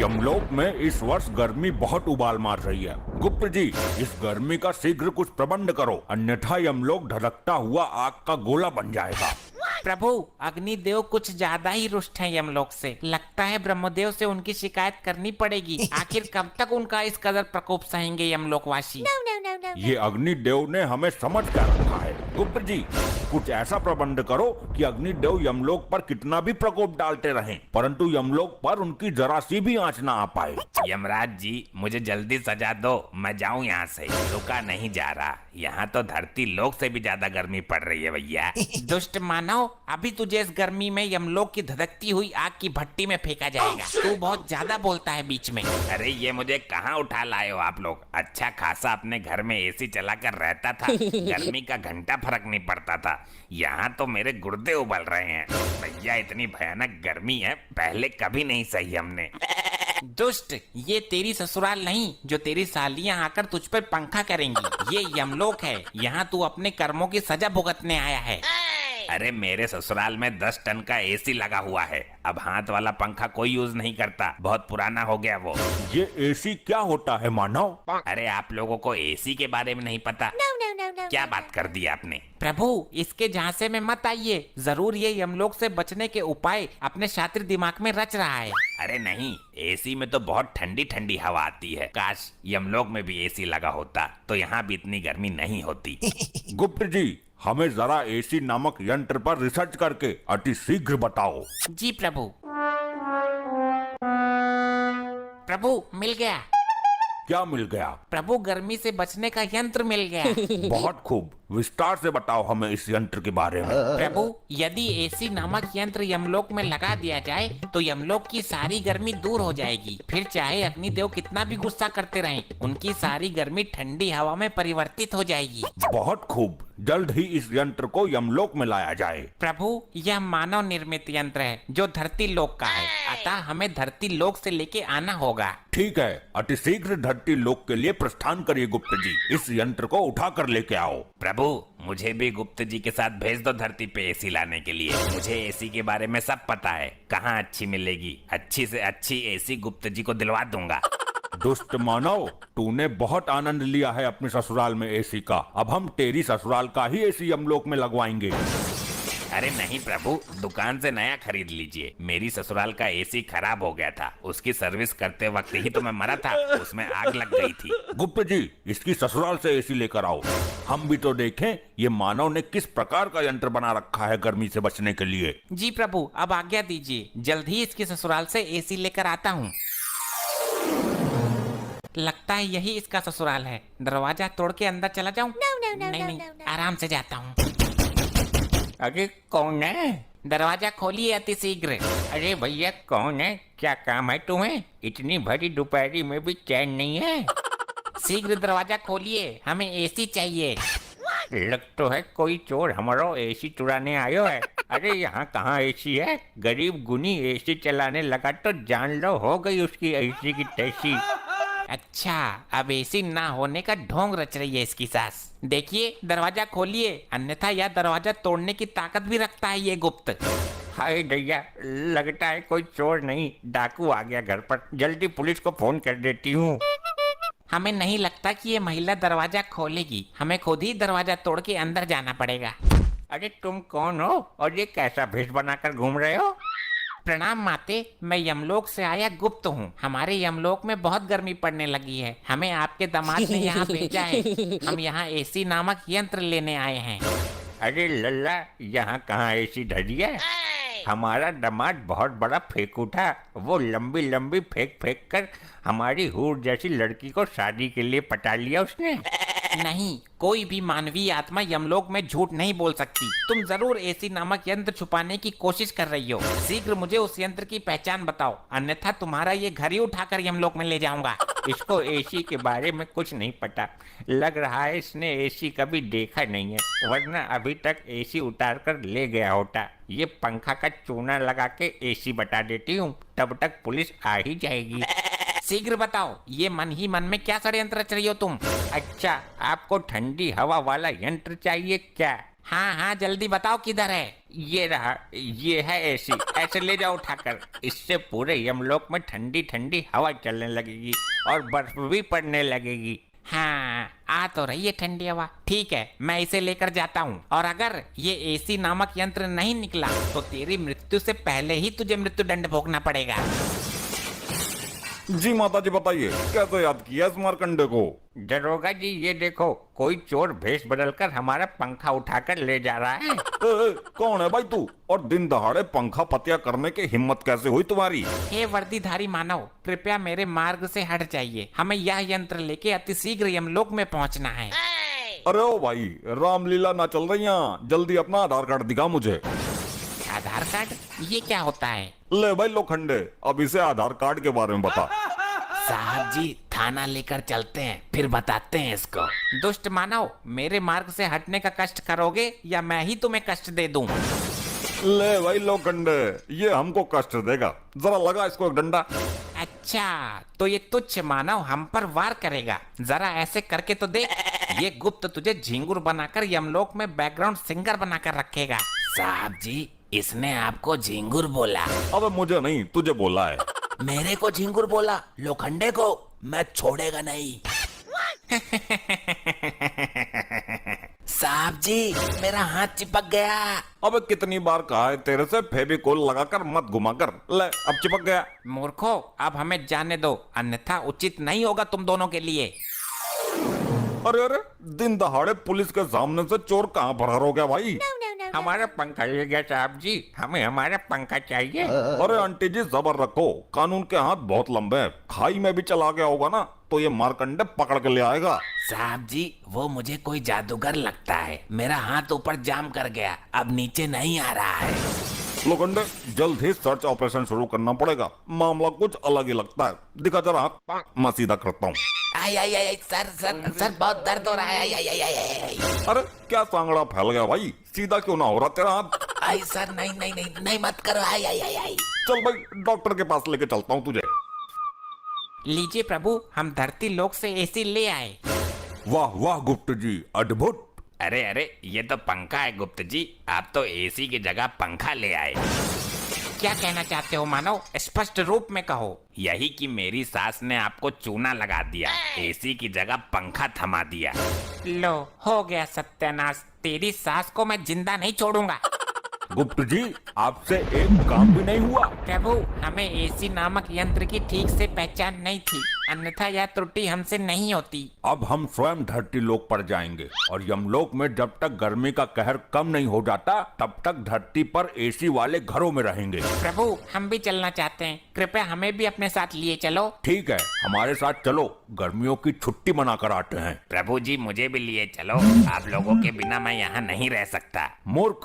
यमलोक में इस वर्ष गर्मी बहुत उबाल मार रही है। गुप्त जी, इस गर्मी का शीघ्र कुछ प्रबंध करो, अन्यथा यमलोक धधकता हुआ आग का गोला बन जाएगा। प्रभु, अग्निदेव कुछ ज्यादा ही रुष्ट हैं यमलोक से। लगता है ब्रह्मदेव से उनकी शिकायत करनी पड़ेगी। आखिर कब तक उनका इस कदर प्रकोप सहेंगे यमलोकवासी? ये अग्निदेव ने हमें समझ कर रखा है। गुप्त जी, कुछ ऐसा प्रबंध करो कि अग्निदेव यमलोक पर कितना भी प्रकोप डालते रहें, परंतु यमलोक पर उनकी जरा सी भी आंच ना आ पाए। यमराज जी, मुझे जल्दी सजा दो, मैं जाऊं यहाँ से। रुका नहीं जा रहा, यहाँ तो धरती लोक से भी ज्यादा गर्मी पड़ रही है भैया। दुष्ट मानव, अभी तुझे इस गर्मी में यमलोक की धधकती हुई आग की भट्टी में फेंका जाएगा। तू बहुत ज्यादा बोलता है बीच में। अरे ये मुझे कहाँ उठा लाए हो आप लोग? अच्छा खासा अपने घर में एसी चलाकर रहता था, गर्मी का घंटा फर्क नहीं पड़ता था। यहाँ तो मेरे गुर्दे उबल रहे हैं भैया, इतनी भयानक गर्मी है, पहले कभी नहीं सही हमने। दुष्ट, ये तेरी ससुराल नहीं जो तेरी सालियां आकर तुझ पर पंखा करेंगी। ये यमलोक है, यहाँ तू अपने कर्मों की सजा भुगतने आया है। अरे मेरे ससुराल में 10 टन का एसी लगा हुआ है। अब हाथ वाला पंखा कोई यूज नहीं करता, बहुत पुराना हो गया वो। ये एसी क्या होता है मानव? अरे आप लोगों को एसी के बारे में नहीं पता? क्या बात कर दी आपने? प्रभु, इसके झांसे में मत आइए। जरूर ये यमलोक से बचने के उपाय अपने शातिर दिमाग में रच रहा है। अरे नहीं, एसी में तो बहुत ठंडी ठंडी हवा आती है। काश यमलोक में भी एसी लगा होता तो यहाँ भी इतनी गर्मी नहीं होती। गुप्त जी, हमें जरा एसी नामक यंत्र पर रिसर्च करके अति शीघ्र बताओ। जी प्रभु। प्रभु, मिल गया। क्या मिल गया? प्रभु, गर्मी से बचने का यंत्र मिल गया। बहुत खूब, विस्तार से बताओ हमें इस यंत्र के बारे में। प्रभु, यदि एसी नामक यंत्र यमलोक में लगा दिया जाए तो यमलोक की सारी गर्मी दूर हो जाएगी। फिर चाहे अग्निदेव कितना भी गुस्सा करते रहें, उनकी सारी गर्मी ठंडी हवा में परिवर्तित हो जाएगी। बहुत खूब, जल्द ही इस यंत्र को यमलोक में लाया जाए। प्रभु, यह मानव निर्मित यंत्र है जो धरती लोक का है, अतः हमें धरती लोक से लेके आना होगा। ठीक है, अति शीघ्र धरती लोक के लिए प्रस्थान करिए गुप्त जी। इस यंत्र को उठा कर लेके आओ। प्रभु, मुझे भी गुप्त जी के साथ भेज दो धरती पे एसी लाने के लिए। मुझे एसी के बारे में सब पता है, कहाँ अच्छी मिलेगी। अच्छी से अच्छी एसी गुप्त जी को दिलवा दूंगा। दुष्ट मानव, तूने बहुत आनंद लिया है अपने ससुराल में एसी का। अब हम तेरी ससुराल का ही एसी यमलोक में लगवाएंगे। अरे नहीं प्रभु, दुकान से नया खरीद लीजिए। मेरी ससुराल का एसी खराब हो गया था, उसकी सर्विस करते वक्त ही तो मैं मरा था, उसमें आग लग गई थी। गुप्त जी, इसकी ससुराल से एसी लेकर आओ, हम भी तो देखें ये मानव ने किस प्रकार का यंत्र बना रखा है गर्मी से बचने के लिए। जी प्रभु, अब आज्ञा दीजिए, जल्द ही इसकी ससुराल से एसी लेकर आता हूँ। लगता है यही इसका ससुराल है। दरवाजा तोड़ के अंदर चला जाऊं? नहीं, आराम से जाता हूँ। अरे कौन है? दरवाजा खोलिए अति शीघ्र। अरे भैया कौन है? क्या काम है तुम्हें? इतनी भरी दोपहरी में भी चैन नहीं है? शीघ्र दरवाजा खोलिए, हमें एसी चाहिए। लग तो है कोई चोर हमारो एसी चुराने आयो है। अरे यहाँ कहाँ एसी है? गरीब गुनी एसी चलाने लगा तो जान लो हो गई उसकी एसी की तैसी। अच्छा, अब एसी ना होने का ढोंग रच रही है इसकी सास। देखिए, दरवाजा खोलिए, अन्यथा यह दरवाजा तोड़ने की ताकत भी रखता है ये गुप्त। हाय दैया, लगता है कोई चोर नहीं डाकू आ गया घर पर। जल्दी पुलिस को फोन कर देती हूँ। हमें नहीं लगता कि ये महिला दरवाजा खोलेगी, हमें खुद ही दरवाजा तोड़ के अंदर जाना पड़ेगा। अरे तुम कौन हो और ये कैसा भेष बनाकर घूम रहे हो? प्रणाम माते, मैं यमलोक से आया गुप्त हूँ। हमारे यमलोक में बहुत गर्मी पड़ने लगी है, हमें आपके दामाद ने यहाँ भेजा है। हम यहाँ एसी नामक यंत्र लेने आए हैं। अरे लल्ला, यहाँ कहाँ एसी धरी है? हमारा दामाद बहुत बड़ा फेंकू था। वो लंबी लंबी फेंक फेंक कर हमारी हूर जैसी लड़की को शादी के लिए पटा लिया उसने। नहीं, कोई भी मानवीय आत्मा यमलोक में झूठ नहीं बोल सकती। तुम जरूर एसी नामक यंत्र छुपाने की कोशिश कर रही हो। शीघ्र मुझे उस यंत्र की पहचान बताओ, अन्यथा तुम्हारा ये घर ही उठाकर यमलोक में ले जाऊंगा। इसको एसी के बारे में कुछ नहीं पता। लग रहा है इसने एसी कभी देखा नहीं है, वरना अभी तक एसी उतार कर ले गया होता। ये पंखा का चूना लगा के एसी बता देती हूँ, तब तक पुलिस आ ही जाएगी। शीघ्र बताओ, ये मन ही मन में क्या षड्यंत्र रच रही हो तुम? अच्छा, आपको ठंडी हवा वाला यंत्र चाहिए क्या? हाँ हाँ जल्दी बताओ किधर है। ये रहा, ये है एसी। ऐसे ले जाओ उठाकर। इससे पूरे यमलोक में ठंडी ठंडी हवा चलने लगेगी और बर्फ भी पड़ने लगेगी। हाँ आ तो रही है ठंडी हवा। ठीक है मैं इसे लेकर जाता हूँ, और अगर ये एसी नामक यंत्र नहीं निकला तो तेरी मृत्यु से पहले ही तुझे मृत्युदंड भोगना पड़ेगा। जी माता जी बताइए, कैसे याद किया इस मारकंडे को? दरोगा जी ये देखो, कोई चोर भेष बदलकर हमारा पंखा उठाकर ले जा रहा है। कौन है भाई तू, और दिन दहाड़े पंखा पतिया करने की हिम्मत कैसे हुई तुम्हारी? हे वर्दीधारी मानव, कृपया मेरे मार्ग से हट जाइए। हमें यह यंत्र लेके अतिशीघ्र यमलोक में पहुंचना है। अरे ओ भाई, रामलीला ना चल रही यहाँ, जल्दी अपना आधार कार्ड दिखा मुझे। आधार कार्ड? ये क्या होता है? ले भाई लोखंडे, अब इसे आधार कार्ड के बारे में बता। साहब जी थाना लेकर चलते हैं, फिर बताते हैं इसको। दुष्ट मानव, मेरे मार्ग से हटने का कष्ट करोगे या मैं ही तुम्हें कष्ट दे दूं? ले भाई लोखंडे, ये हमको कष्ट देगा, जरा लगा इसको एक डंडा। अच्छा तो ये तुच्छ मानव हम पर वार करेगा। जरा ऐसे करके तो देख। ये गुप्त तुझे झिंगुर बनाकर यमलोक में बैकग्राउंड सिंगर बनाकर रखेगा। साहब जी इसने आपको झिंगुर बोला। अबे मुझे नहीं, तुझे बोला है। मेरे को झिंगुर बोला? लोखंडे को मैं छोड़ेगा नहीं। साहब जी मेरा हाथ चिपक गया। अबे कितनी बार कहा है तेरे से, फेविकोल लगाकर मत घुमा कर। ले अब चिपक गया। मूर्खो अब हमें जाने दो, अन्यथा उचित नहीं होगा तुम दोनों के लिए। अरे अरे, दिन दहाड़े पुलिस के सामने से चोर कहाँ फरार हो गया भाई? हमारा पंखा ले गया साहब जी, हमें हमारा पंखा चाहिए। अरे आंटी जी सबर रखो, कानून के हाथ बहुत लंबे हैं। खाई में भी चला गया होगा ना तो ये मारकंडे पकड़ के ले आएगा। साहब जी वो मुझे कोई जादूगर लगता है। मेरा हाथ ऊपर जाम कर गया, अब नीचे नहीं आ रहा है। लोखंडे जल्द ही सर्च ऑपरेशन शुरू करना पड़ेगा, मामला कुछ अलग ही लगता है। दिखा जरा हाथ, मैं सीधा करता हूँ। आई आई आई सर सर सर बहुत दर्द हो रहा है। आई आई आई आई आई अरे क्या सांगड़ा फैल गया भाई, सीधा क्यों ना हो रहा तेरा हाथ? आई सर नहीं नहीं नहीं नहीं मत करो। आई आई आई आई। चल भाई डॉक्टर के पास लेके चलता हूँ तुझे। लीजिए प्रभु, हम धरती लोक से एसी ले आए। वाह वाह गुप्त जी, अद्भुत। अरे अरे, ये तो पंखा है गुप्त जी, आप तो एसी की जगह पंखा ले आए। क्या कहना चाहते हो मानव, स्पष्ट रूप में कहो। यही कि मेरी सास ने आपको चूना लगा दिया, एसी की जगह पंखा थमा दिया। लो हो गया सत्यानाश। तेरी सास को मैं जिंदा नहीं छोड़ूंगा। गुप्त जी आपसे एक काम भी नहीं हुआ। प्रभु हमें एसी नामक यंत्र की ठीक से पहचान नहीं थी, अन्यथा यह त्रुटि हमसे नहीं होती। अब हम स्वयं धरती लोक पर जाएंगे और यमलोक में जब तक गर्मी का कहर कम नहीं हो जाता तब तक धरती पर एसी वाले घरों में रहेंगे। प्रभु हम भी चलना चाहते हैं, कृपया हमें भी अपने साथ लिए चलो। ठीक है हमारे साथ चलो, गर्मियों की छुट्टी मनाकर आते हैं। प्रभु जी मुझे भी लिए चलो, आप लोगों के बिना मैं यहाँ नहीं रह सकता। मूर्ख,